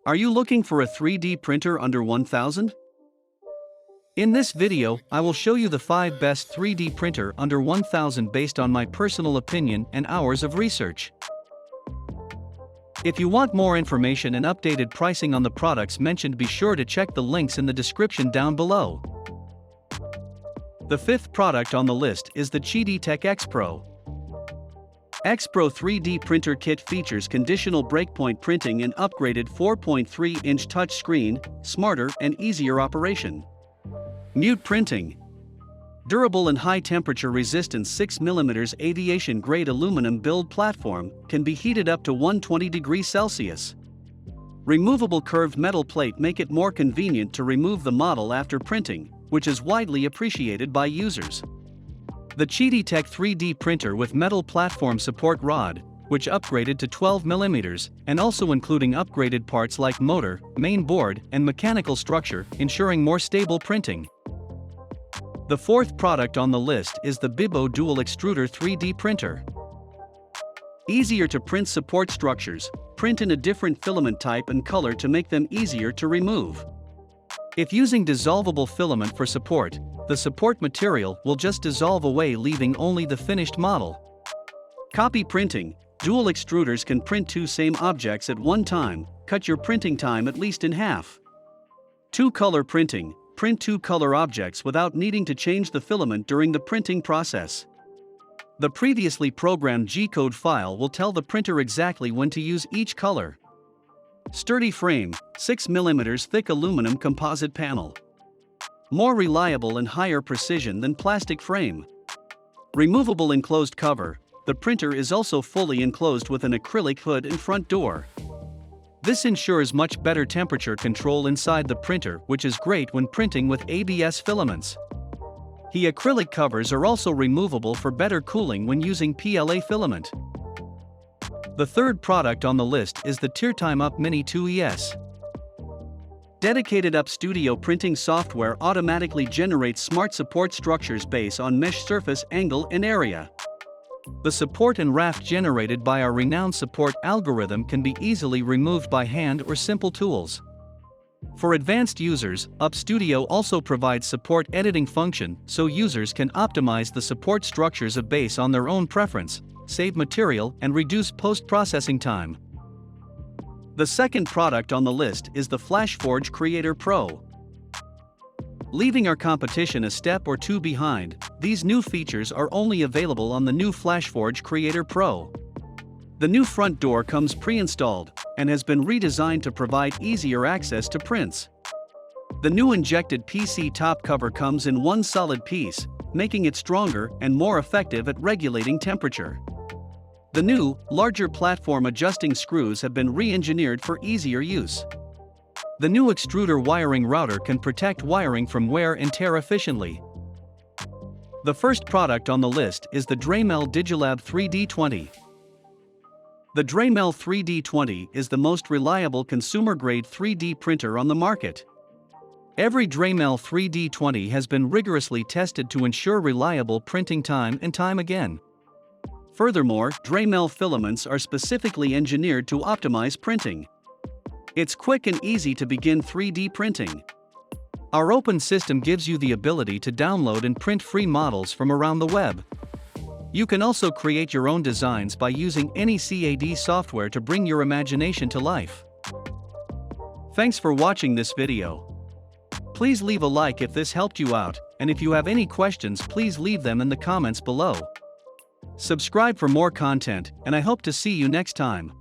Are you looking for a 3D printer under 1000? In this video, I will show you the 5 best 3D printer under 1000 based on my personal opinion and hours of research. If you want more information and updated pricing on the products mentioned, be sure to check the links in the description down below. The 5th product on the list is the Qidi Tech X Pro. X Pro 3D printer kit features conditional breakpoint printing and upgraded 4.3-inch touchscreen, smarter and easier operation. Mute printing. Durable and high-temperature resistant 6mm aviation-grade aluminum build platform can be heated up to 120 degrees Celsius. Removable curved metal plate make it more convenient to remove the model after printing, which is widely appreciated by users. The Chidi Tech 3D printer with metal platform support rod, which upgraded to 12mm, and also including upgraded parts like motor, main board, and mechanical structure, ensuring more stable printing. The 4th product on the list is the Bibo Dual Extruder 3D printer. Easier to print support structures, print in a different filament type and color to make them easier to remove. If using dissolvable filament for support, the support material will just dissolve away, leaving only the finished model. Copy printing. Dual extruders can print 2 same objects at one time, cut your printing time at least in half. 2-color printing. Print 2 color objects without needing to change the filament during the printing process. The previously programmed G-code file will tell the printer exactly when to use each color. Sturdy frame, 6mm thick aluminum composite panel. More reliable and higher precision than plastic frame. Removable enclosed cover. The printer is also fully enclosed with an acrylic hood and front door. This ensures much better temperature control inside the printer, which is great when printing with ABS filaments. The acrylic covers are also removable for better cooling when using PLA filament. The 3rd product on the list is the Tiertime UP Mini 2ES. Dedicated UP Studio printing software automatically generates smart support structures based on mesh surface angle and area. The support and raft generated by our renowned support algorithm can be easily removed by hand or simple tools. For advanced users, UP Studio also provides support editing function so users can optimize the support structures of base on their own preference, save material and reduce post-processing time. The 2nd product on the list is the Flashforge Creator Pro. Leaving our competition a step or two behind, these new features are only available on the new Flashforge Creator Pro. The new front door comes pre-installed and has been redesigned to provide easier access to prints. The new injected PC top cover comes in one solid piece, making it stronger and more effective at regulating temperature. The new, larger platform adjusting screws have been re-engineered for easier use. The new extruder wiring router can protect wiring from wear and tear efficiently. The 1st product on the list is the Draymel Digilab 3D20. The Draymel 3D20 is the most reliable consumer-grade 3D printer on the market. Every Draymel 3D20 has been rigorously tested to ensure reliable printing time and time again. Furthermore, Draymel filaments are specifically engineered to optimize printing. It's quick and easy to begin 3D printing. Our open system gives you the ability to download and print free models from around the web. You can also create your own designs by using any CAD software to bring your imagination to life. Thanks for watching this video. Please leave a like if this helped you out, and if you have any questions, please leave them in the comments below. Subscribe for more content, and I hope to see you next time.